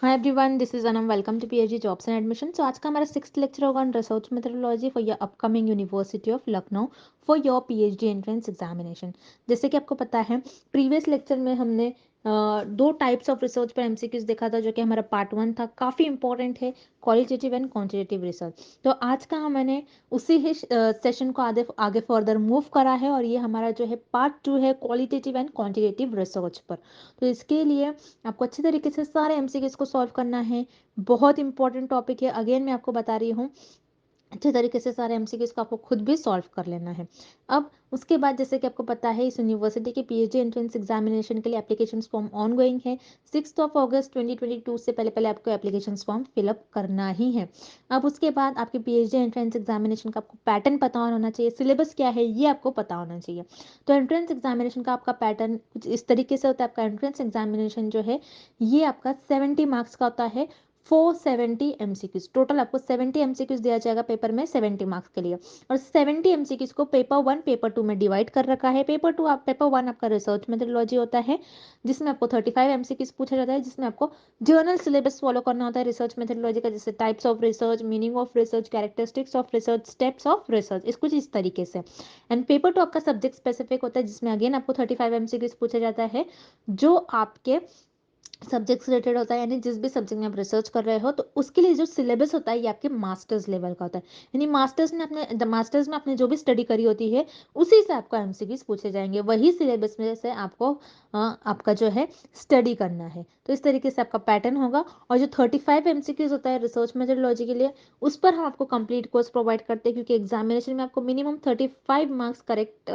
Hi everyone, this is Anam. Welcome to PhD jobs and admission. तो आज का हमारा 6th लेक्चर होगा on research methodology for your upcoming university of Lucknow for your PhD entrance examination. जैसे कि आपको पता है, प्रीवियस लेक्चर में हमने दो टाइप्स ऑफ रिसर्च पर एमसीक्यूज देखा था, जो कि हमारा पार्ट 1 था, काफ़ी इंपॉर्टेंट है, क्वालिटेटिव एंड क्वांटिटेटिव रिसर्च। तो आज का मैंने उसी ही सेशन को आगे फर्दर मूव करा है, और ये हमारा जो है पार्ट 2 है, क्वालिटेटिव एंड क्वांटिटेटिव रिसर्च पर। तो इसके लिए आपको अच्छी तरीके से सारे एमसीक्यूज को सॉल्व करना है। बहुत इंपॉर्टेंट टॉपिक है, अगेन मैं आपको बता रही हूँ, अच्छे तरीके से सारे एमसीक्यूज को आपको खुद भी सॉल्व कर लेना है। अब उसके बाद, जैसे कि आपको पता है, इस यूनिवर्सिटी के पीएचडी एंट्रेंस एग्जामिनेशन के लिए एप्लीकेशन फॉर्म ऑन गोइंग है। 6 अगस्त 2022 से पहले पहले आपको एप्लीकेशन फॉर्म फिलअप करना ही है। अब उसके बाद आपके पीएचडी एंट्रेंस एग्जामिनेशन का आपको पैटर्न पता होना चाहिए, सिलेबस क्या है ये आपको पता होना चाहिए। तो एंट्रेंस एग्जामिनेशन का आपका पैटर्न कुछ इस तरीके से होता है। आपका एंट्रेंस एग्जामिनेशन जो है, ये आपका 70 मार्क्स का होता है। 470 एमसीक्यूज टोटल, आपको 70 एमसीक्यूज दिया जाएगा पेपर में 70 मार्क्स के लिए। और 70 एमसीक्यूज को पेपर 1 पेपर 2 में डिवाइड कर रखा है। पेपर 1 आपका रिसर्च मेथोडोलॉजी होता है, जिसमें आपको 35 एमसीक्यूज पूछा जाता है, जिसमें आपको जर्नल सिलेबस फॉलो करना होता है रिसर्च मेथोडोलॉजी का, जैसे types of research, meaning of research, characteristics of research, steps of research, इस कुछ इस तरीके से। एंड पेपर 2 आपका सब्जेक्ट स्पेसिफिक होता है, जिसमें अगेन आपको 35 एमसीक्यूज पूछा जाता है, जो आपके सब्जेक्ट से रिलेटेड होता है। यानी जिस भी सब्जेक्ट में आप रिसर्च कर रहे हो, तो उसके लिए जो सिलेबस होता है, ये आपके मास्टर्स लेवल का होता है। यानी मास्टर्स में आपने जो भी स्टडी करी होती है, उसी से आपको एमसीक्यूज पूछे जाएंगे, वही सिलेबस में से आपको आपका जो है स्टडी करना है। तो इस तरीके से आपका पैटर्न होगा। और जो 35 एमसीक्यूज होता है रिसर्च मेथोडोलॉजी के लिए, उस पर हम आपको कंप्लीट कोर्स प्रोवाइड करते हैं, क्योंकि एग्जामिनेशन में आपको मिनिमम 35 मार्क्स करेक्ट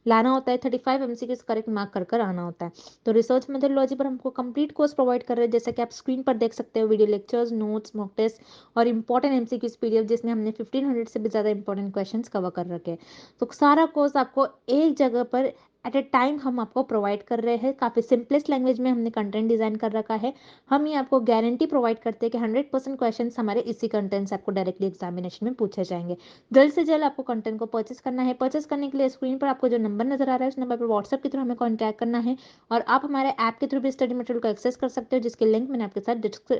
लाना होता है, 35 एमसीक्यूज करेक्ट मार्क कर आना होता है। तो रिसर्च मेथोडोलॉजी पर हमको कंप्लीट कोर्स प्रोवाइड कर रहे हैं, जैसे कि आप स्क्रीन पर देख सकते हो, video lectures, notes, mock test और इंपॉर्टेंट एमसीक्यूज पीडीएफ, जिसमें हमने 1500 से भी ज़्यादा इंपॉर्टेंट क्वेश्चंस कवर कर रखे हैं। तो सारा कोर्स आपको एक जगह पर एट ए टाइम हम आपको प्रोवाइड कर रहे हैं। काफ़ी सिंपलेस्ट लैंग्वेज में हमने कंटेंट डिज़ाइन कर रखा है। हम ये आपको गारंटी प्रोवाइड करते हैं कि 100% क्वेश्चन हमारे इसी कंटेंट से आपको डायरेक्टली एग्जामिनेशन में पूछे जाएंगे। जल्द से जल्द आपको कंटेंट को परचेस करना है। परचेस करने के लिए स्क्रीन पर आपको जो नंबर नजर आ रहा है, उस नंबर पर व्हाट्सएप के थ्रू हमें कॉन्टैक्ट करना है, और आप हमारे ऐप के थ्रू भी स्टडी मटेरियल को एक्सेस कर सकते हो, जिसके लिंक मैंने आपके साथ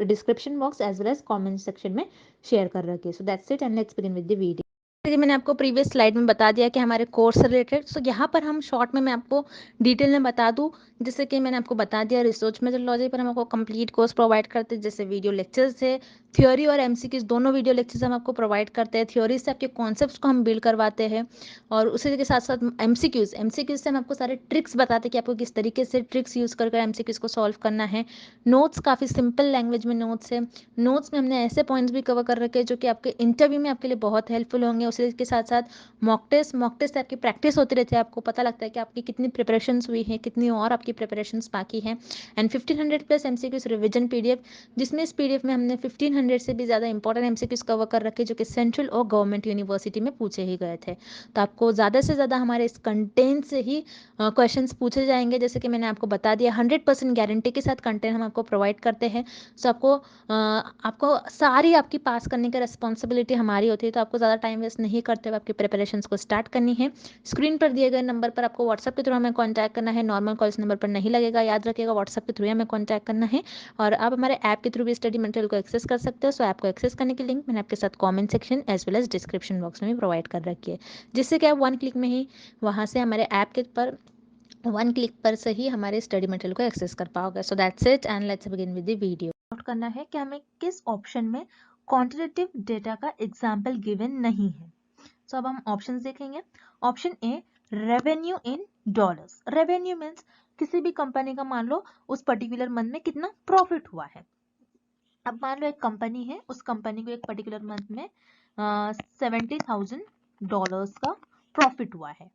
description box as well as comment section में शेयर कर रखी है। So that's it, and let's begin with the video. जैसे मैंने आपको प्रीवियस स्लाइड में बता दिया कि हमारे कोर्स से रिलेटेड, सो यहाँ पर हम शॉर्ट में मैं आपको डिटेल में बता दूँ। जैसे कि मैंने आपको बता दिया, रिसर्च मेथोडोलॉजी पर हम आपको कंप्लीट कोर्स प्रोवाइड करते हैं, जैसे वीडियो लेक्चर्स है, थ्योरी और एमसीक्यूज दोनों वीडियो लेक्चर्स हम आपको प्रोवाइड करते हैं। थ्योरी से आपके कॉन्सेप्ट्स को हम बिल्ड करवाते हैं, और उसी के साथ साथ एमसीक्यूज से हम आपको सारे ट्रिक्स बताते हैं कि आपको किस तरीके से ट्रिक्स यूज़ कर एमसीक्यूज को सॉल्व करना है। नोट्स काफ़ी सिंपल लैंग्वेज में नोट्स है। नोट्स में हमने ऐसे पॉइंट्स भी कवर कर रखे हैं जो कि आपके इंटरव्यू में आपके लिए बहुत हेल्पफुल होंगे। उसी के साथ साथ मॉक टेस्ट से आपकी प्रैक्टिस होती रहती है, आपको पता लगता है कि आपकी कितनी प्रिपरेशंस हुई है, कितनी और आपकी प्रिपरेशंस बाकी हैं। And 1500 plus MCQs revision PDF, जिसमें इस पीडीएफ में हमने 1500 से भी ज़्यादा इंपॉर्टेंट एमसीक्यूज कवर कर रखे, जो कि सेंट्रल और गवर्नमेंट यूनिवर्सिटी में पूछे ही गए थे। तो आपको ज़्यादा से ज़्यादा हमारे इस कंटेंट से ही क्वेश्चंस पूछे जाएंगे। जैसे कि मैंने आपको बता दिया, 100% गारंटी के साथ कंटेंट हम आपको प्रोवाइड करते हैं। सो आपको सारी आपकी पास करने की रिस्पॉन्सिबिलिटी हमारी होती है। तो आपको ज़्यादा टाइम वेस्ट नहीं करते हुए आपकी प्रिपरेशंस को स्टार्ट करनी है। स्क्रीन पर दिए गए नंबर पर आपको व्हाट्सएप के थ्रू हमें कॉन्टैक्ट करना है। नॉर्मल कॉल इस नंबर पर नहीं लगेगा, याद रखिएगा, व्हाट्सएप के थ्रू हमें कॉन्टैक्ट करना है। और आप हमारे ऐप के थ्रू भी स्टडी मटेरियल को एक्सेस कर सकते हो। सो ऐप को एक्सेस करने की लिंक मैंने आपके साथ comment section as well as description box में भी प्रोवाइड कर रखी है, जिससे कि आप 1 क्लिक में ही वहाँ से हमारे ऐप के पर 1 क्लिक पर से ही हमारे स्टडी मटेरियल को एक्सेस कर पाओगे। सो that's it, and let's begin with the video. Note करना है कि हमें किस ऑप्शन में क्वांटिटेटिव डेटा का एग्जाम्पल गिवन नहीं है। सो अब हम ऑप्शंस देखेंगे। Option A, revenue in dollars. Revenue means किसी भी कंपनी का मान लो उस पर्टिकुलर मंथ में कितना प्रॉफिट हुआ है। अब मान लो एक कंपनी है, उस कंपनी को एक पर्टिकुलर मंथ में $70,000 का प्रॉफिट हुआ है।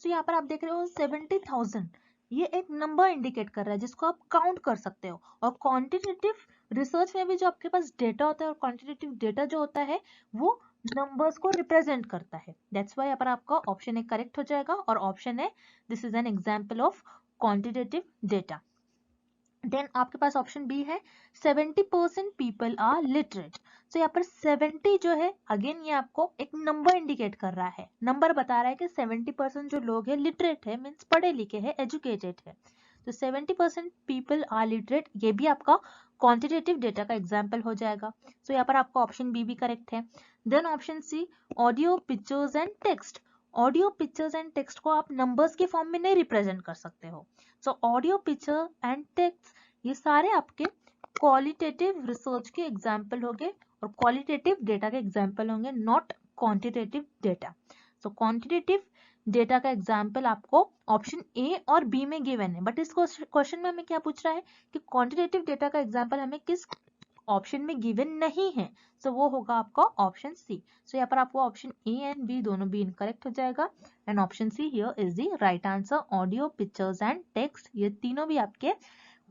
सो यहाँ पर आप देख रहे हो 70,000, ये एक नंबर इंडिकेट कर रहा है जिसको आप काउंट कर सकते हो। और क्वांटिटेटिव रिसर्च में भी जो आपके पास डेटा होता है, और क्वांटिटेटिव डेटा जो होता है वो नंबर्स को रिप्रेजेंट करता है। दैट्स वाई यहाँ पर आपका ऑप्शन ए करेक्ट हो जाएगा, और option A, this is an example of quantitative data. Then आपके पास ऑप्शन बी है, 70% पीपल आर लिटरेट। सो यहाँ पर 70 जो है, अगेन ये आपको एक नंबर इंडिकेट कर रहा है, नंबर बता रहा है कि 70% जो लोग हैं लिटरेट है, मीन्स पढ़े लिखे हैं, एजुकेटेड है। तो 70% पीपल आर लिटरेट, ये भी आपका क्वांटिटेटिव डेटा का एग्जाम्पल हो जाएगा। सो यहाँ पर आपका ऑप्शन बी भी करेक्ट है। Then option C, audio, pictures and text. Audio, pictures and text को आप नंबर्स के फॉर्म में नहीं रिप्रेजेंट कर सकते हो। So audio, picture and text ये सारे आपके क्वालिटेटिव रिसर्च के एग्जाम्पल होंगे और क्वालिटेटिव डेटा के एग्जाम्पल होंगे, not quantitative data. So quantitative data का एग्जाम्पल आपको ऑप्शन ए और बी में गिवन है, बट इस क्वेश्चन में हमें क्या पूछ रहा है कि क्वांटिटेटिव डेटा का एग्जाम्पल हमें किस ऑप्शन में गिवन नहीं है। सो वो होगा आपका ऑप्शन सी। सो यहाँ पर आपको ऑप्शन ए एंड बी दोनों भी इनकरेक्ट हो जाएगा and option see here is the right answer. Audio, pictures and text ये तीनों भी आपके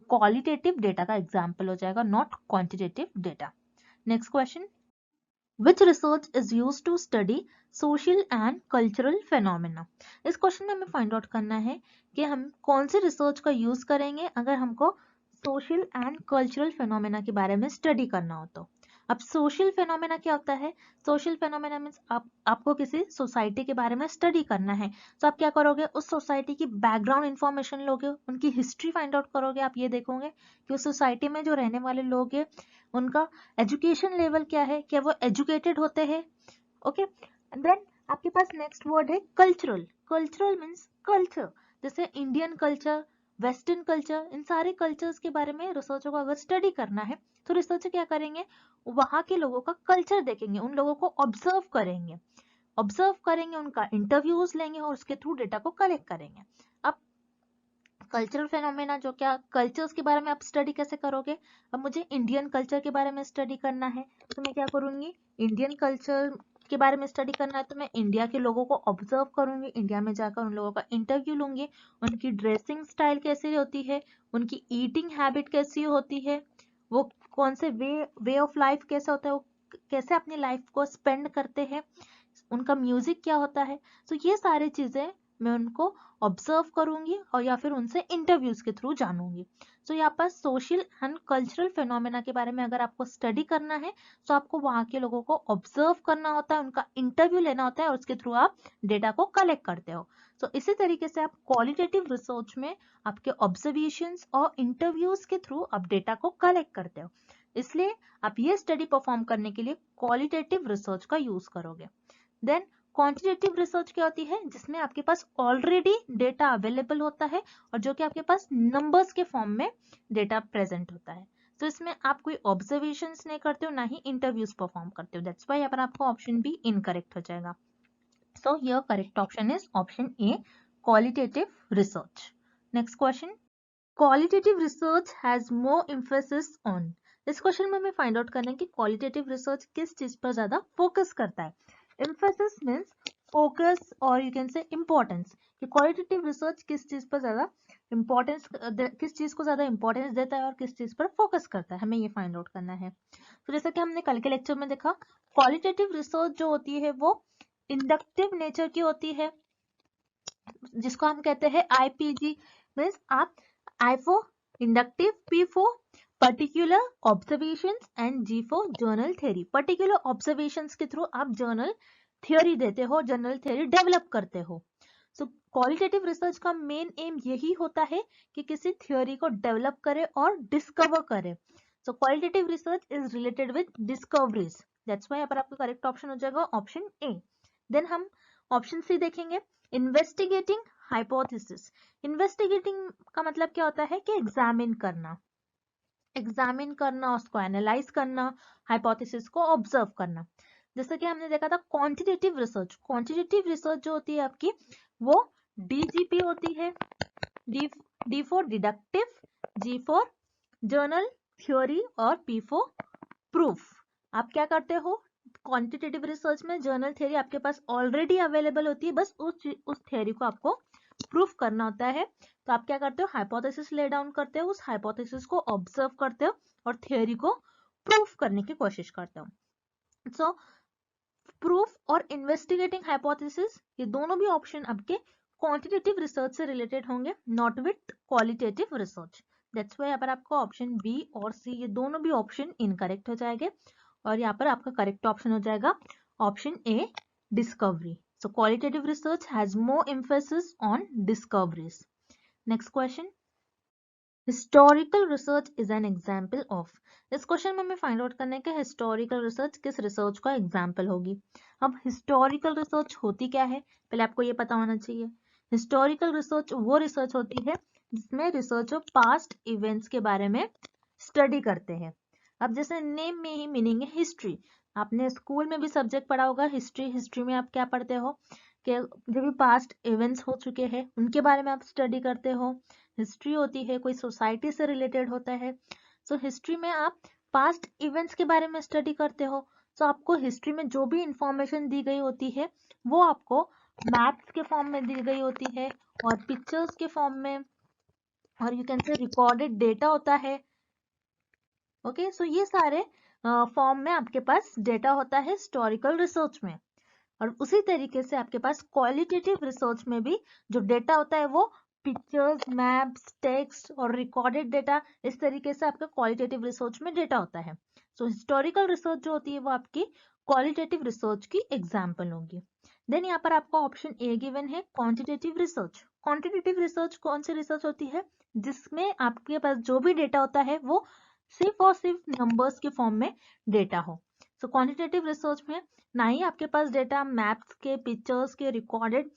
क्वालिटेटिव डेटा का एग्जाम्पल हो जाएगा, not quantitative data. Next question, Which research is used to study social and cultural phenomena? इस क्वेश्चन में हमें फाइंड आउट करना है कि हम कौन से रिसर्च का यूज करेंगे अगर हमको सोशल एंड कल्चरल फेनोमेना के बारे में स्टडी करना हो तो। अब सोशल फेनोमेना क्या होता है? सोशल फेनोमेना मीन्स आपको किसी सोसाइटी के बारे में स्टडी करना है, तो आप क्या करोगे, उस सोसाइटी की बैकग्राउंड इंफॉर्मेशन लोगे, उनकी हिस्ट्री फाइंड आउट करोगे। आप ये देखोगे कि उस सोसाइटी में जो रहने वाले लोग हैं उनका एजुकेशन लेवल क्या है, क्या वो एजुकेटेड होते हैं। ओके, देन आपके पास नेक्स्ट वर्ड है कल्चरल। कल्चरल मीन्स कल्चर, जैसे इंडियन कल्चर, वेस्टर्न कल्चर, इन सारे कल्चर्स के बारे में रिसर्चर को अगर स्टडी करना है तो रिसर्चर क्या करेंगे, वहां के लोगों का कल्चर देखेंगे, उन लोगों को ऑब्जर्व करेंगे, उनका इंटरव्यूज लेंगे और उसके थ्रू डेटा को कलेक्ट करेंगे। अब कल्चरल फेनोमेना जो क्या कल्चर्स के बारे में आप स्टडी कैसे करोगे, अब मुझे इंडियन कल्चर के बारे में स्टडी करना है तो मैं क्या करूंगी, इंडियन कल्चर के बारे में स्टडी करना है तो मैं इंडिया के लोगों को ऑब्जर्व करूंगी, इंडिया में जाकर उन लोगों का इंटरव्यू लूंगी, उनकी ड्रेसिंग स्टाइल कैसी होती है, उनकी ईटिंग हैबिट कैसी होती है, वो कौन से वे ऑफ लाइफ कैसा होता है, वो कैसे अपनी लाइफ को स्पेंड करते हैं, उनका म्यूजिक क्या होता है। तो ये सारी चीजें मैं उनको ऑब्जर्व करूंगी और या फिर उनसे इंटरव्यूज के थ्रू जानूंगी। तो यहाँ पर सोशल एंड कल्चरल फेनोमेना के बारे में अगर आपको स्टडी करना है तो आपको वहां के लोगों को ऑब्जर्व करना होता है, उनका इंटरव्यू लेना होता है और उसके थ्रू आप डेटा को कलेक्ट करते हो। तो इसी तरीके से आप क्वालिटेटिव रिसर्च में आपके ऑब्जर्वेशंस और इंटरव्यूज के थ्रू आप डेटा को कलेक्ट करते हो, इसलिए आप ये स्टडी परफॉर्म करने के लिए क्वालिटेटिव रिसर्च का यूज करोगे। देन क्वांटिटेटिव रिसर्च क्या होती है, जिसमें आपके पास ऑलरेडी डेटा अवेलेबल होता है और जो कि आपके पास नंबर्स के फॉर्म में डेटा प्रेजेंट होता है। तो इसमें आप कोई ऑब्जर्वेशंस नहीं करते हो, ना ही इंटरव्यूज परफॉर्म करते हो। दैट्स व्हाई यहाँ पर आपको ऑप्शन बी इनकरेक्ट हो जाएगा। So your correct option is option A, qualitative research. Next question, qualitative research has more emphasis on. इस क्वेश्चन में हमें फाइंड आउट करना है कि क्वालिटेटिव रिसर्च किस चीज पर ज्यादा फोकस करता है। एम्फेसिस मींस फोकस और यू कैन से इंपॉर्टेंस, कि क्वालिटेटिव रिसर्च किस चीज पर ज्यादा इंपॉर्टेंस, किस चीज को ज्यादा इंपॉर्टेंस देता है और किस चीज पर फोकस करता है, हमें ये फाइंड आउट करना है। तो जैसा कि हमने कल के लेक्चर में देखा, क्वालिटेटिव रिसर्च जो होती है वो इंडक्टिव नेचर की होती है, जिसको हम कहते हैं आईपीजी, मींस आप I for inductive, P for particular observations and G for general theory. Particular observations के थ्रू आप जर्नल थ्योरी देते हो, जर्नल थ्योरी डेवलप करते हो। सो क्वालिटेटिव रिसर्च का मेन एम यही होता है कि किसी थ्योरी को डेवलप करे और डिस्कवर करे। So qualitative research is related with discoveries, that's why यहाँ पर आपका करेक्ट ऑप्शन हो जाएगा ऑप्शन ए। देन हम ऑप्शन सी देखेंगे, इन्वेस्टिगेटिंग हाइपोथेसिस। इन्वेस्टिगेटिंग का मतलब क्या होता है कि एग्जामिन करना, उसको एनालाइज करना, हाइपोथेसिस को ऑब्जर्व करना। जैसे कि हमने देखा था क्वांटिटेटिव रिसर्च, जो होती है आपकी वो डीजीपी होती है, D for deductive, G for general theory और पी फॉर प्रूफ। आप क्या करते हो, क्वांटिटेटिव रिसर्च में जर्नल थ्योरी आपके पास ऑलरेडी अवेलेबल होती है, बस उस थ्योरी को आपको प्रूफ करना होता है। तो आप क्या करते हो, हाइपोथेसिस ले डाउन करते हो, उस हाइपोथेसिस को ऑब्जर्व करते हो और थ्योरी को प्रूफ करने की कोशिश करते हो। सो प्रूफ और इन्वेस्टिगेटिंग हाइपोथेसिस ये दोनों भी ऑप्शन आपके क्वांटिटेटिव रिसर्च से रिलेटेड होंगे, not with qualitative research. That's why यहाँ पर आपको ऑप्शन बी और सी ये दोनों भी ऑप्शन इनकरेक्ट हो जाएंगे और यहाँ पर आपका करेक्ट ऑप्शन हो जाएगा option A, discovery. So qualitative research has more emphasis on discoveries. Next question. Historical research is an example of. इस क्वेश्चन में हमें फाइंड आउट करना है कि हिस्टोरिकल रिसर्च किस रिसर्च का एग्जाम्पल होगी। अब हिस्टोरिकल रिसर्च होती क्या है, पहले आपको ये पता होना चाहिए। हिस्टोरिकल रिसर्च वो रिसर्च होती है जिसमें रिसर्चर पास्ट इवेंट्स के बारे में स्टडी करते हैं। अब जैसे नेम में ही मीनिंग है हिस्ट्री, आपने स्कूल में भी सब्जेक्ट पढ़ा होगा हिस्ट्री। हिस्ट्री में आप क्या पढ़ते हो कि जो भी पास्ट इवेंट्स हो चुके हैं उनके बारे में आप स्टडी करते हो। हिस्ट्री होती है कोई सोसाइटी से रिलेटेड होता है। सो हिस्ट्री में आप पास्ट इवेंट्स के बारे में स्टडी करते हो। सो आपको हिस्ट्री में जो भी इंफॉर्मेशन दी गई होती है वो आपको मैप्स के फॉर्म में दी गई होती है और पिक्चर्स के फॉर्म में, और you can say recorded data होता है। ओके, सो ये सारे फॉर्म में आपके पास डेटा होता है हिस्टोरिकल रिसर्च में। और उसी तरीके से आपके पास क्वालिटेटिव रिसर्च में भी जो डेटा होता है वो पिक्चर्स, मैप्स, टेक्स्ट और रिकॉर्डेड डेटा, इस तरीके से आपका क्वालिटेटिव रिसर्च में डेटा होता है। सो हिस्टोरिकल रिसर्च जो होती है वो आपकी क्वालिटेटिव रिसर्च की एग्जाम्पल होगी। देन यहाँ पर आपका ऑप्शन ए गिवन है क्वांटिटेटिव रिसर्च। क्वांटिटेटिव रिसर्च कौन सी रिसर्च होती है जिसमें आपके पास जो भी डेटा होता है वो सिर्फ और सिर्फ नंबर्स के फॉर्म में डेटा हो। सो क्वांटिटेटिव रिसर्च में ना ही आपके पास डेटा मैप्स के, पिक्चर्स के, रिकॉर्डेड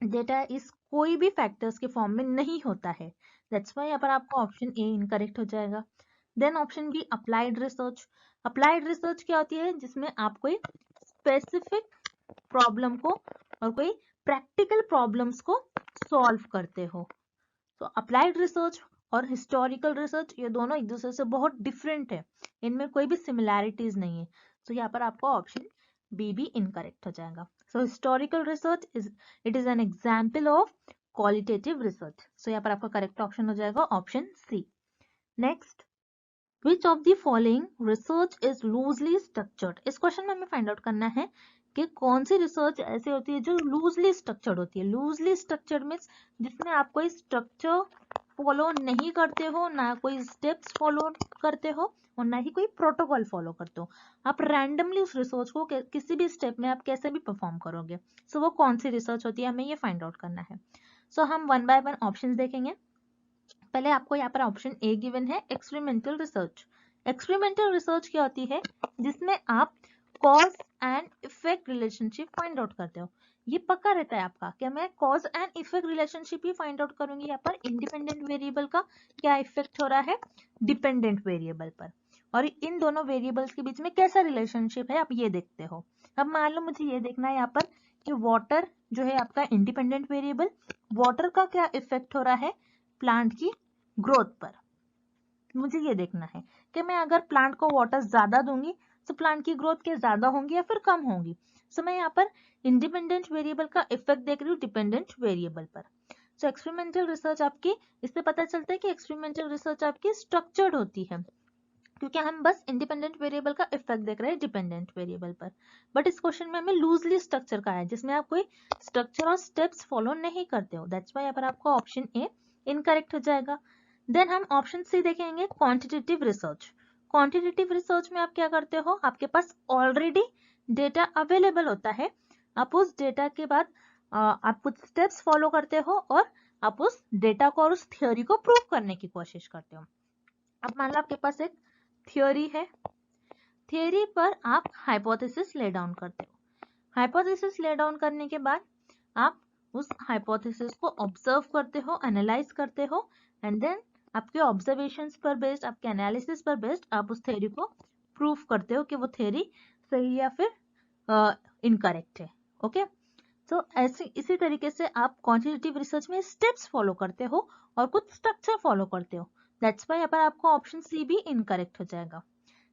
डेटा इस कोई भी फैक्टर्स के फॉर्म में नहीं होता है। दैट्स वाई यहाँ पर आपका ऑप्शन ए इनकरेक्ट हो जाएगा। Then option B applied research. Applied research क्या होती है जिसमें आप कोई स्पेसिफिक प्रॉब्लम को और कोई प्रैक्टिकल प्रॉब्लम्स को सॉल्व करते हो। तो अप्लाइड रिसर्च और हिस्टोरिकल रिसर्च ये दोनों एक दूसरे से बहुत डिफरेंट है, इनमें कोई भी सिमिलैरिटीज नहीं है। तो यहाँ पर आपका ऑप्शन बी भी इनकरेक्ट हो जाएगा। So historical research it is an example of qualitative research. So यहाँ पर आपका करेक्ट ऑप्शन हो जाएगा option C. Next, which of the following research is loosely structured. इस क्वेश्चन में हमें फाइंड आउट करना है कि कौन सी रिसर्च ऐसी होती है जो लूजली स्ट्रक्चर्ड होती है। लूजली स्ट्रक्चर्ड मीन्स जिसमें आप कोई स्ट्रक्चर फॉलो नहीं करते हो, ना कोई स्टेप्स फॉलो करते हो और ना ही कोई प्रोटोकॉल फॉलो करते हो। आप रैंडमली उस रिसर्च को किसी भी स्टेप में आप कैसे भी परफॉर्म करोगे। सो वो कौन सी रिसर्च होती है हमें ये फाइंड आउट करना है। सो हम वन बाय वन ऑप्शन देखेंगे। पहले आपको यहाँ पर ऑप्शन ए गिवन है एक्सपेरिमेंटल रिसर्च। एक्सपेरिमेंटल रिसर्च क्या होती है जिसमें आप cause and effect relationship find out करते हो। ये पक्का रहता है आपका कि मैं cause and effect relationship he find out करूंगी। यहाँ पर इंडिपेंडेंट वेरिएबल का क्या इफेक्ट हो रहा है डिपेंडेंट वेरिएबल पर, और इन दोनों वेरिएबल्स के बीच में कैसा रिलेशनशिप है आप ये देखते हो। अब मान लो मुझे ये देखना है यहाँ पर कि वाटर जो है आपका इंडिपेंडेंट वेरिएबल, वाटर का क्या इफेक्ट हो रहा है प्लांट की ग्रोथ पर। मुझे ये देखना है कि मैं अगर प्लांट को वाटर ज्यादा दूंगी तो प्लांट की ग्रोथ क्या ज्यादा होंगी या फिर कम होंगी। सो मैं यहाँ पर इंडिपेंडेंट वेरिएबल का इफेक्ट देख रही हूँ डिपेंडेंट वेरिएबल पर। सो एक्सपेरिमेंटल रिसर्च आपकी, इससे पता चलता है कि एक्सपेरिमेंटल रिसर्च आपकी स्ट्रक्चर्ड होती है क्योंकि हम बस इंडिपेंडेंट वेरिएबल का इफेक्ट देख रहे हैं डिपेंडेंट वेरिएबल पर। बट इस क्वेश्चन में हमें लूजली स्ट्रक्चर का है जिसमें आप कोई स्ट्रक्चर और स्टेप्स फॉलो नहीं करते हो। दैट्स वाई यहाँ पर आपका ऑप्शन ए इनकरेक्ट हो जाएगा। देन हम ऑप्शन सी देखेंगे क्वांटिटेटिव रिसर्च। क्वांटिटेटिव रिसर्च में आप क्या करते हो, आपके पास ऑलरेडी डेटा अवेलेबल होता है, आप उस डेटा के बाद आप कुछ स्टेप्स फॉलो करते हो और आप उस डेटा को और उस थ्योरी को प्रूव करने की कोशिश करते हो। अब मान लो आपके पास एक थ्योरी है, थ्योरी पर आप हाइपोथेसिस ले डाउन करते हो। हाइपोथेसिस ले डाउन करने के बाद आप उस हाइपोथेसिस को ऑब्जर्व करते हो, एनालाइज करते हो एंड देन आपके ऑब्जर्वेशंस पर बेस्ड, आपके एनालिसिस पर बेस्ड आप उस थ्योरी को प्रूव करते हो कि वो थ्योरी सही या फिर इनकरेक्ट है। ओके, सो ऐसे इसी तरीके से आप क्वांटिटेटिव रिसर्च में स्टेप्स फॉलो करते हो और कुछ स्ट्रक्चर फॉलो करते हो। दैट्स वाई यहाँ पर आपको ऑप्शन सी भी इनकरेक्ट हो जाएगा।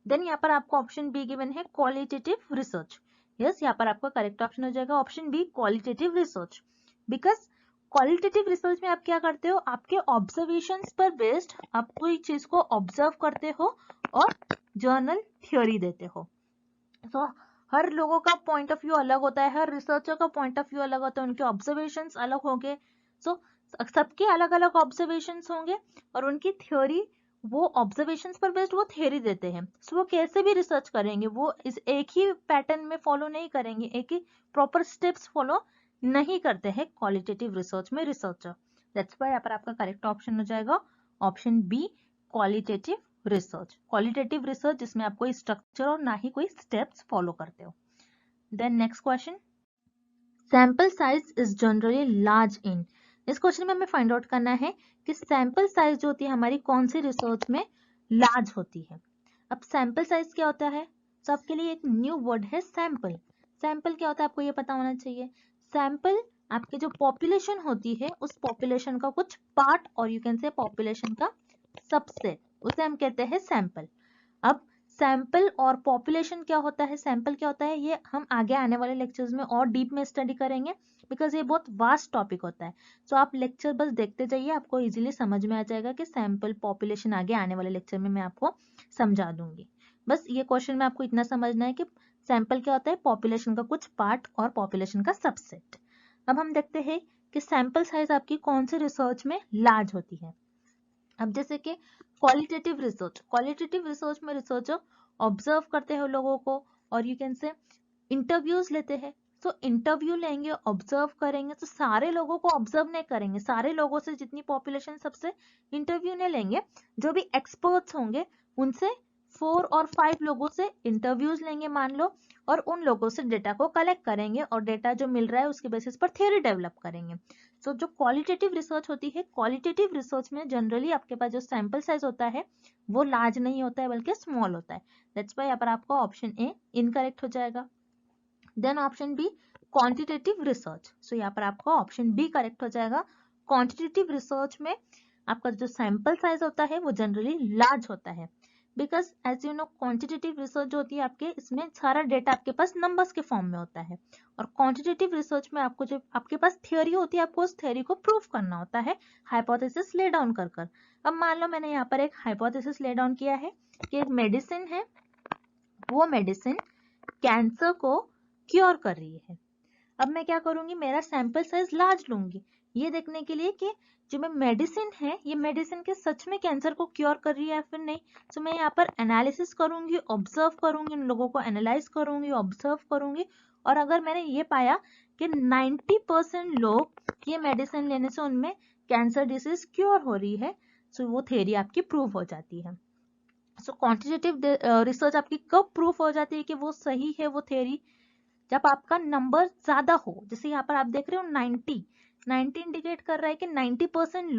देन यहाँ पर आपको ऑप्शन बी गिवन है क्वालिटेटिव रिसर्च। यस, यहाँ पर आपका करेक्ट ऑप्शन हो जाएगा option B qualitative research. Because qualitative research में आप क्या करते हो, आपके ऑब्जर्वेशंस पर बेस्ड आप कोई चीज को ऑब्जर्व करते हो और जर्नल थ्योरी देते हो। सो हर लोगों का पॉइंट ऑफ व्यू अलग होता है, हर रिसर्चर का पॉइंट ऑफ व्यू अलग होता है, उनके ऑब्जर्वेशंस अलग होंगे। सो सबके अलग अलग ऑब्जर्वेशंस होंगे और उनकी थ्योरी, वो ऑब्जर्वेशंस पर बेस्ड वो थ्योरी देते हैं। सो वो कैसे भी रिसर्च करेंगे, वो इस एक ही पैटर्न में फॉलो नहीं करेंगे, एक ही प्रॉपर स्टेप्स फॉलो नहीं करते हैं क्वालिटेटिव रिसर्च में रिसर्चर। दैट्स व्हाई यहाँ पर आपका करेक्ट ऑप्शन हो जाएगा option B qualitative research. Qualitative research जिसमें आप कोई स्ट्रक्चर और ना ही कोई स्टेप्स फॉलो करते हो। Then next question, sample size is generally large in. इस क्वेश्चन में हमें फाइंड आउट करना है कि सैंपल साइज जो होती है हमारी कौन सी रिसर्च में लार्ज होती है। अब सैंपल साइज क्या होता है, तो आपके लिए एक न्यू वर्ड है सैंपल। सैंपल क्या होता है आपको ये पता होना चाहिए। सैंपल आपके जो पॉपुलेशन होती है उस पॉपुलेशन का कुछ पार्ट और यू कैन से पॉपुलेशन का सबसेट, उसे हम कहते हैं सैंपल। अब सैंपल और पॉपुलेशन क्या होता है, सैंपल क्या होता है, ये हम आगे आने वाले लेक्चर्स में और डीप में स्टडी करेंगे बिकॉज ये बहुत वास्ट टॉपिक होता है। तो आप लेक्चर बस देखते जाइए, आपको इजीली समझ में आ जाएगा कि सैंपल पॉपुलेशन आगे आने वाले लेक्चर में मैं आपको समझा दूंगी। बस ये क्वेश्चन में आपको इतना समझना है कि सैंपल क्या होता है, पॉपुलेशन का कुछ पार्ट और पॉपुलेशन का सबसेट। अब हम देखते हैं कि सैंपल साइज आपकी कौन सी रिसर्च में लार्ज होती है। अब जैसे कि क्वालिटेटिव रिसर्च, क्वालिटेटिव रिसर्च में रिसर्चर ऑब्जर्व करते हैं लोगों को और यू कैन से इंटरव्यूज लेते हैं। तो इंटरव्यू लेंगे, ऑब्जर्व करेंगे, तो सारे लोगों को ऑब्जर्व नहीं करेंगे, सारे लोगों से जितनी पॉपुलेशन सबसे इंटरव्यू नहीं लेंगे, जो भी एक्सपर्ट्स होंगे उनसे 4 और 5 लोगों से इंटरव्यूज लेंगे मान लो, और उन लोगों से डेटा को कलेक्ट करेंगे और डेटा जो मिल रहा है उसके बेसिस पर थ्योरी डेवलप करेंगे। सो जो क्वालिटेटिव रिसर्च होती है, क्वालिटेटिव रिसर्च में जनरली आपके पास जो सैंपल साइज होता है वो लार्ज नहीं होता है बल्कि स्मॉल होता है। दैट्स व्हाई यहाँ पर आपका ऑप्शन ए इनकरेक्ट हो जाएगा। Then option B quantitative research, so यहाँ पर आपका ऑप्शन बी करेक्ट हो जाएगा। क्वांटिटेटिव रिसर्च में आपका जो सैंपल साइज होता है वो जनरली लार्ज होता है because as you know quantitative research जो होती है आपके, इसमें सारा डेटा आपके पास नंबर्स के फॉर्म में होता है, और क्वांटिटेटिव रिसर्च में आपको जो आपके पास थ्योरी होती है आपको उस थ्योरी को प्रूव करना होता है हाइपोथेसिस ले डाउन कर कर। अब मान लो मैंने यहाँ पर एक हाइपोथेसिस ले डाउन किया है कि एक मेडिसिन है, वो मेडिसिन कैंसर को क्योर कर रही है। अब मैं क्या करूंगी, मेरा सैंपल साइज लार्ज लूंगी ये देखने के लिए कि जो मैं मेडिसिन है ये मेडिसिन के सच में कैंसर को क्योर कर रही है या फिर नहीं। तो मैं यहाँ पर एनालिसिस करूंगी, ऑब्जर्व करूंगी, उन लोगों को एनालाइज करूंगी, ऑब्जर्व करूंगी, और अगर मैंने ये पाया कि 90% लोग ये मेडिसिन लेने से उनमें कैंसर डिसीज क्योर हो रही है, तो वो थ्योरी आपकी प्रूव हो जाती है। सो क्वांटिटेटिव रिसर्च आपकी कब प्रूफ हो जाती है कि वो सही है वो थ्योरी, जब आपका नंबर ज्यादा हो। जैसे यहाँ पर आप देख रहे हो 90 इंडिकेट कर रहा है कि 90%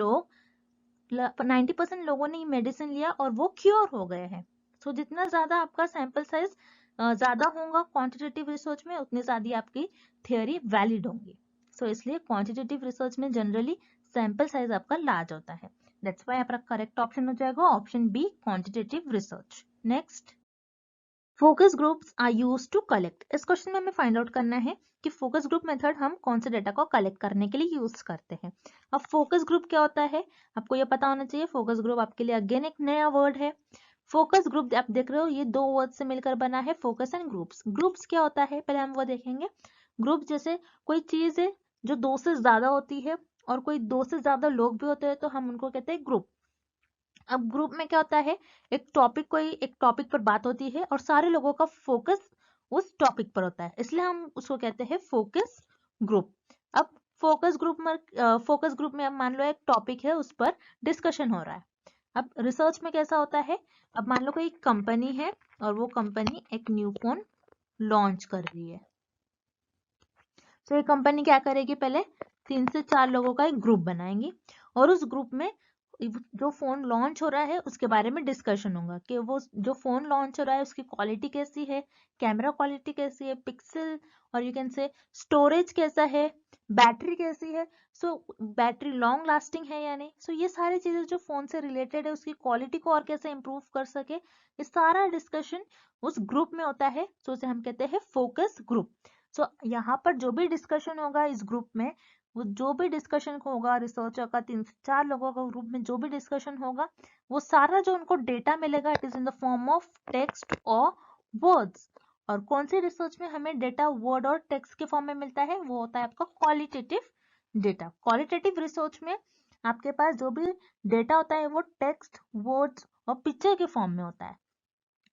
लोगों ने मेडिसिन लिया और वो क्योर हो गए हैं। सो जितना ज्यादा आपका सैंपल साइज ज्यादा होगा क्वांटिटेटिव रिसर्च में, उतनी ज्यादा आपकी थ्योरी वैलिड होंगी। सो इसलिए क्वांटिटेटिव रिसर्च में जनरली सैंपल साइज आपका लार्ज होता है। दैट्स व्हाई आपका करेक्ट ऑप्शन हो जाएगा option B quantitative research. Next, focus groups are used to collect. इस क्वेश्चन में हमें फाइंड आउट करना है कि फोकस ग्रुप मेथड हम कौन से डेटा को कलेक्ट करने के लिए यूज करते हैं। अब फोकस ग्रुप क्या होता है आपको ये पता होना चाहिए। फोकस ग्रुप आपके लिए अगेन एक नया वर्ड है। फोकस ग्रुप आप देख रहे हो ये दो वर्ड से मिलकर बना है, फोकस एंड ग्रुप्स। ग्रुप्स क्या होता है पहले हम वो देखेंगे। ग्रुप जैसे कोई चीज है जो 2 से ज्यादा होती है और कोई 2 से ज्यादा लोग भी होते हैं तो हम उनको कहते हैं ग्रुप। अब ग्रुप में क्या होता है, एक टॉपिक पर बात होती है और सारे लोगों का फोकस उस टॉपिक पर होता है, इसलिए हम उसको कहते हैं फोकस ग्रुप। अब फोकस ग्रुप में अब मान लो एक टॉपिक है उस पर डिस्कशन हो रहा है। अब रिसर्च में कैसा होता है, अब मान लो कोई कंपनी है और वो कंपनी एक न्यू फोन लॉन्च कर रही है। तो ये कंपनी क्या करेगी, पहले 3 से 4 लोगों का एक ग्रुप बनाएंगी और उस ग्रुप में जो फोन लॉन्च हो रहा है उसके बारे में डिस्कशन होगा कि वो जो फोन लॉन्च हो रहा है उसकी क्वालिटी कैसी है, कैमरा क्वालिटी कैसी है, पिक्सल और यू कैन से स्टोरेज कैसा है, बैटरी कैसी है, सो बैटरी लॉन्ग लास्टिंग है या नहीं। सो ये सारी चीजें जो फोन से रिलेटेड है उसकी क्वालिटी को और कैसे इंप्रूव कर सके, ये सारा डिस्कशन उस ग्रुप में होता है। सो उसे हम कहते हैं फोकस ग्रुप। सो यहाँ पर जो भी डिस्कशन होगा इस ग्रुप में, वो जो भी डिस्कशन होगा रिसर्चर का 3 से 4 लोगों का ग्रुप में जो भी डिस्कशन होगा वो सारा जो उनको डेटा मिलेगा it is in the form of text और वर्ड्स। और कौन सी रिसर्च में हमें डेटा वर्ड और टेक्स्ट के फॉर्म में मिलता है, वो होता है आपका क्वालिटेटिव डेटा। क्वालिटेटिव रिसर्च में आपके पास जो भी डेटा होता है वो टेक्स्ट, वर्ड्स और पिक्चर के फॉर्म में होता है।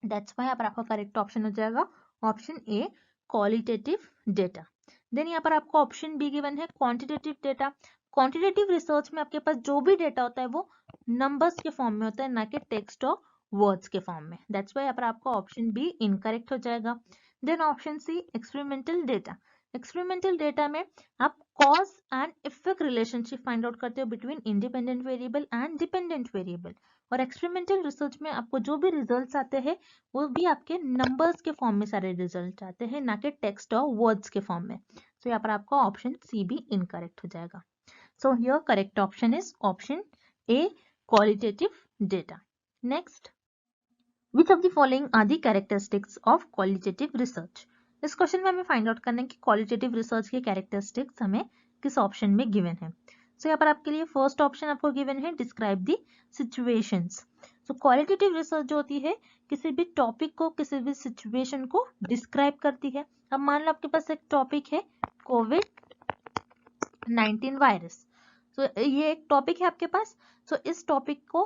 दैट्स व्हाई यहाँ पर आपका करेक्ट ऑप्शन हो जाएगा option A qualitative data. Then यहाँ पर आपको ऑप्शन बी गिवन है क्वांटिटेटिव डेटा। क्वांटिटेटिव रिसर्च में आपके पास जो भी डेटा होता है वो नंबर्स के फॉर्म में होता है, ना कि टेक्स्ट और वर्ड्स के फॉर्म में। दैट्स वाई यहाँ पर आपका ऑप्शन बी इनकरेक्ट हो जाएगा। Then option C experimental data. Experimental data में आप cause and effect relationship find out करते हो between independent variable and dependent variable. और एक्सपेरिमेंटल रिसर्च में आपको जो भी रिजल्ट्स आते हैं वो भी आपके नंबर्स के फॉर्म में सारे रिजल्ट आते हैं, ना कि टेक्स्ट और वर्ड्स के फॉर्म में। तो यहाँ पर आपका ऑप्शन सी भी इनकरेक्ट हो जाएगा। So here correct option is option A, qualitative data. Next, which of the following are the characteristics of qualitative research? इस क्वेश्चन में हमें फाइंड आउट करना है कि क्वालिटेटिव रिसर्च के कैरेक्टरिस्टिक्स हमें किस ऑप्शन में गिवन है। सो यहाँ पर आपके लिए फर्स्ट ऑप्शन आपको गिवन है describe the situations. So qualitative research जो होती है किसी भी टॉपिक को, किसी भी सिचुएशन को डिस्क्राइब करती है। अब मान लो आपके पास एक टॉपिक है कोविड-19 वायरस। तो ये एक टॉपिक है आपके पास। तो इस टॉपिक को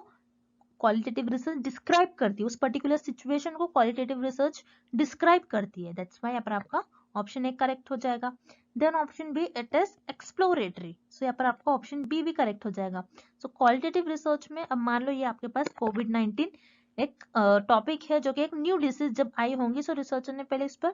क्वालिटेटिव रिसर्च डिस्क्राइब करती है, उस पर्टिकुलर सिचुएशन को क्वालिटेटिव रिसर्च डिस्क्राइब करती है। दैट्स व्हाई यहाँ पर आपका ऑप्शन ए करेक्ट हो जाएगा। Then option B it is exploratory. So यहाँ पर आपका ऑप्शन बी भी करेक्ट हो जाएगा। सो क्वालिटेटिव रिसर्च में अब मान लो ये आपके पास कोविड-19 एक टॉपिक है जो कि एक न्यू डिसीज जब आई होंगी, सो रिसर्चर ने पहले इस पर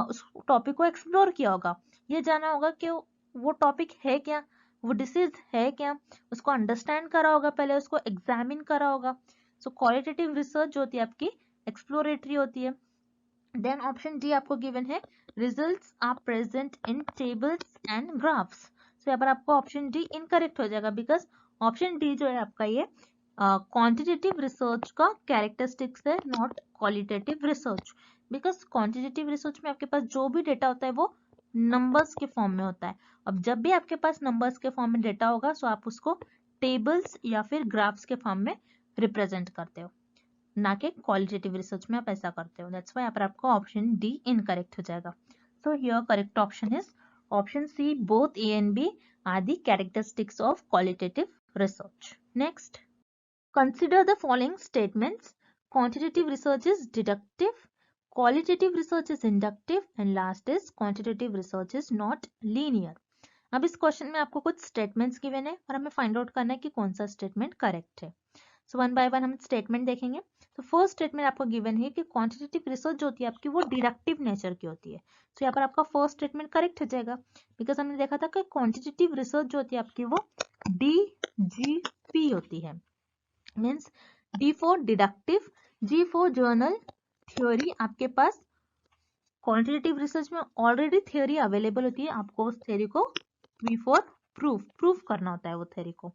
उस टॉपिक को एक्सप्लोर किया होगा, ये जाना होगा कि वो टॉपिक है क्या, वो डिसीज है क्या, उसको अंडरस्टैंड करा होगा, पहले उसको एग्जामिन करा होगा। सो क्वालिटेटिव रिसर्च जो होती है आपकी एक्सप्लोरेटरी होती है। देन ऑप्शन डी आपको गिवन है results are present in tables and graphs. So यहाँ पर आपको ऑप्शन डी इनकरेक्ट हो जाएगा, बिकॉज ऑप्शन डी जो है आपका ये क्वांटिटेटिव रिसर्च का कैरेक्टरिस्टिक्स है, not qualitative research. Because quantitative research में आपके पास जो भी डेटा होता है वो नंबर्स के फॉर्म में होता है। अब जब भी आपके पास नंबर्स के फॉर्म में डेटा होगा सो आप उसको टेबल्स या फिर ग्राफ्स के फॉर्म में रिप्रेजेंट करते हो, ना कि क्वालिटेटिव रिसर्च में आप ऐसा करते हो। दैट्स व्हाई यहाँ पर आपका ऑप्शन डी इनकरेक्ट हो जाएगा। So here correct option is option C, both A and B are the characteristics of qualitative research. Next, consider the following statements. Quantitative research is deductive, qualitative research is inductive, and last is quantitative research is not linear. अब इस question में आपको कुछ statements given है और हमें find out करना है कि कौन सा स्टेटमेंट करेक्ट है। सो वन बाय वन हम स्टेटमेंट देखेंगे। तो फर्स्ट स्टेटमेंट आपको गिवन है कि क्वांटिटेटिव रिसर्च जो होती है आपकी वो डिडक्टिव नेचर की होती है। सो यहाँ पर आपका फर्स्ट स्टेटमेंट करेक्ट हो जाएगा, बिकॉज हमने देखा था कि क्वांटिटेटिव रिसर्च जो होती है आपकी वो DGP होती है, means D for deductive, G for general theory. आपके पास क्वांटिटेटिव रिसर्च में ऑलरेडी थ्योरी अवेलेबल होती है, आपको उस थ्योरी को P फॉर प्रूफ करना होता है वो थ्योरी को।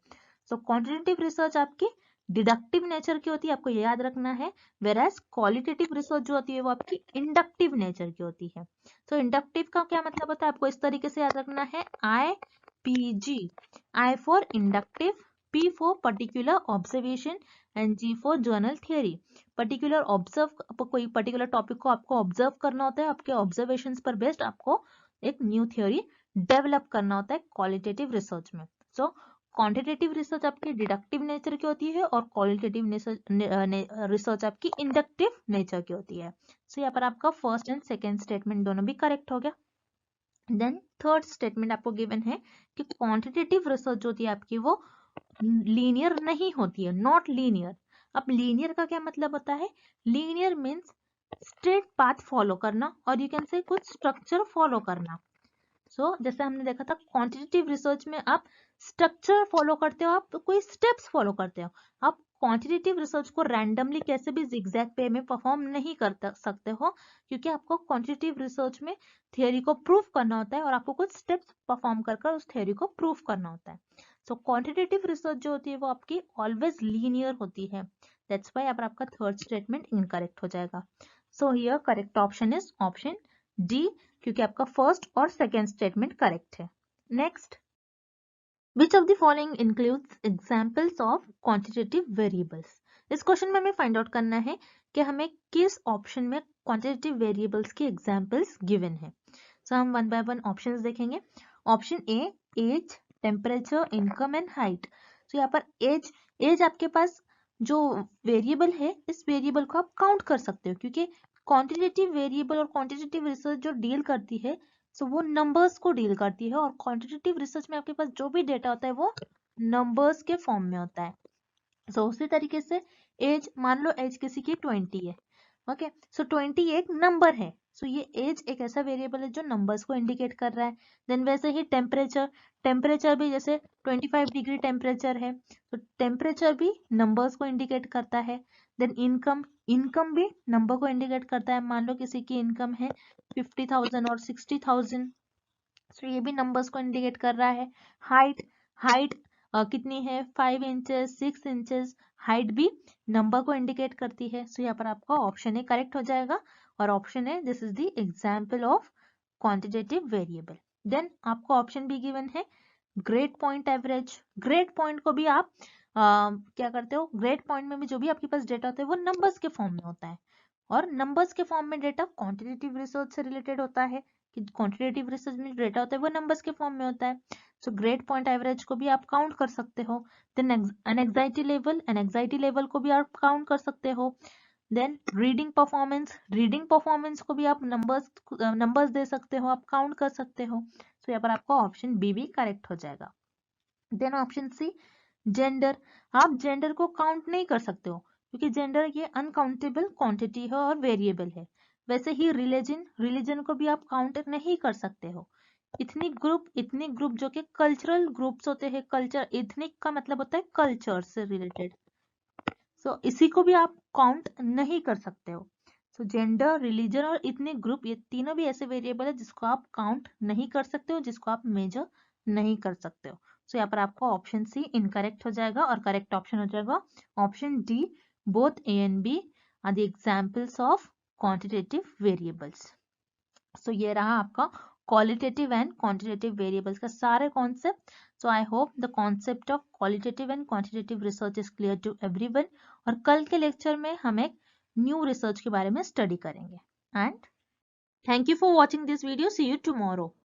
सो क्वांटिटेटिव रिसर्च आपकी डिडक्टिव नेचर की होती है, आपको ये याद रखना है। वेयर एज क्वालिटेटिव रिसर्च जो होती है वो आपकी इंडक्टिव नेचर की होती है। सो इंडक्टिव का क्या मतलब होता है, आपको इस तरीके से याद रखना है, IPG, I for inductive, P for particular observation and G for journal theory। Particular observe, कोई पर्टिकुलर टॉपिक को आपको ऑब्जर्व करना होता है, आपके ऑब्जर्वेशंस पर बेस्ड आपको एक न्यू थ्योरी डेवलप करना होता है क्वालिटेटिव रिसर्च में। सो क्वांटिटेटिव रिसर्च आपकी डिडक्टिव नेचर की होती है और क्वालिटेटिव रिसर्च आपकी इंडक्टिव नेचर की होती है। सो यहाँ पर आपका फर्स्ट एंड सेकेंड स्टेटमेंट दोनों भी करेक्ट हो गया। देन थर्ड स्टेटमेंट आपको गिवन है कि क्वांटिटेटिव रिसर्च जो होती है आपकी वो लीनियर नहीं होती है, नॉट लीनियर। अब लीनियर का क्या मतलब होता है, linear means straight path follow करना और यू कैन से कुछ स्ट्रक्चर फॉलो करना। सो जैसे हमने देखा था क्वांटिटेटिव रिसर्च में आप स्ट्रक्चर फॉलो करते हो, आप कोई स्टेप्स फॉलो करते हो। आप क्वांटिटेटिव रिसर्च को रैंडमली कैसे भी जिगजैग पे में परफॉर्म नहीं कर सकते हो, क्योंकि आपको क्वांटिटेटिव रिसर्च में थियोरी को प्रूव करना होता है और आपको कुछ स्टेप्स परफॉर्म कर उस थियोरी को प्रूव करना होता है। सो क्वांटिटेटिव रिसर्च जो होती है वो आपकी ऑलवेज लीनियर होती है। दैट्स व्हाई यहाँ पर आपका थर्ड स्टेटमेंट इनकरेक्ट हो जाएगा। So here correct option is option D, क्योंकि आपका फर्स्ट और सेकेंड स्टेटमेंट करेक्ट है। Next, which of the following includes examples of quantitative variables. इस क्वेश्चन में हमें फाइंड आउट करना है कि हमें किस ऑप्शन में क्वांटिटेटिव वेरिएबल्स के एग्जांपल्स गिवन है। सो हम वन बाय वन ऑप्शंस देखेंगे। Option A, age, temperature, income and height. तो यहाँ पर एज आपके पास जो वेरिएबल है, इस वेरिएबल को आप काउंट कर सकते हो, क्योंकि क्वांटिटेटिव वेरिएबल और क्वांटिटेटिव रिसर्च जो डील करती है सो वो नंबर्स को डील करती है, और क्वांटिटेटिव रिसर्च में आपके पास जो भी डेटा होता है वो नंबर्स के फॉर्म में होता है। सो उसी तरीके से एज, मान लो एज किसी की 20 है, ओके, सो 20 एक नंबर है, सो ये एज एक ऐसा वेरिएबल है जो नंबर्स को इंडिकेट कर रहा है। देन वैसे ही टेम्परेचर, टेम्परेचर भी जैसे 25 डिग्री टेम्परेचर है, तो टेम्परेचर भी नंबर्स को इंडिकेट करता है। देन इनकम, इनकम भी नंबर को इंडिकेट करता है, मान लो किसी की इनकम है 50,000 और 60,000, सो ये भी नंबर्स को इंडिकेट कर रहा है। हाइट, हाइट कितनी है, 5 इंचेस, 6 इंचेस, हाइट भी नंबर को इंडिकेट करती है। सो यहाँ पर आपका ऑप्शन ए करेक्ट हो जाएगा, और option A, this is the example of quantitative variable. Then आपको ऑप्शन बी गिवन है grade point average. Grade point को भी आप क्या करते हो, ग्रेड पॉइंट में भी जो भी आपके पास डेटा होता है वो नंबर्स के फॉर्म में होता है, और नंबर्स के फॉर्म में डेटा क्वांटिटेटिव रिसर्च से रिलेटेड होता है, कि क्वांटिटेटिव रिसर्च में डेटा होता है वो नंबर्स के फॉर्म में होता है। सो ग्रेड पॉइंट एवरेज को भी आप काउंट कर सकते हो। Then anxiety level, anxiety level को भी आप काउंट कर सकते हो। Then reading performance, reading performance को भी आप नंबर्स दे सकते हो, आप काउंट कर सकते हो। सो यहाँ पर आपका ऑप्शन बी भी करेक्ट हो जाएगा। देन ऑप्शन सी जेंडर, आप जेंडर को काउंट नहीं कर सकते हो, क्योंकि जेंडर ये अनकाउंटेबल क्वांटिटी है और वेरिएबल है। वैसे ही रिलीजन, रिलीजन को भी आप काउंट नहीं कर सकते हो। इथनिक ग्रुप, इथनिक ग्रुप जो कि कल्चरल ग्रुप्स होते हैं, कल्चर, इथनिक का मतलब होता है कल्चर से रिलेटेड, सो इसी को भी आप काउंट नहीं कर सकते हो। सो जेंडर, रिलीजन और इथनिक ग्रुप, ये तीनों भी ऐसे वेरिएबल है जिसको आप काउंट नहीं कर सकते हो, जिसको आप मेजर नहीं कर सकते हो। सो यहाँ पर आपका ऑप्शन सी इनकरेक्ट हो जाएगा, और करेक्ट ऑप्शन हो जाएगा option D, both A and B are the examples of quantitative variables. So ये रहा आपका क्वालिटेटिव एंड क्वांटिटेटिव वेरिएबल्स का सारे concept. So I hope the concept of qualitative and quantitative research is clear to everyone, और कल के lecture में हम एक न्यू रिसर्च के बारे में स्टडी करेंगे। And thank you for watching this video, see you tomorrow.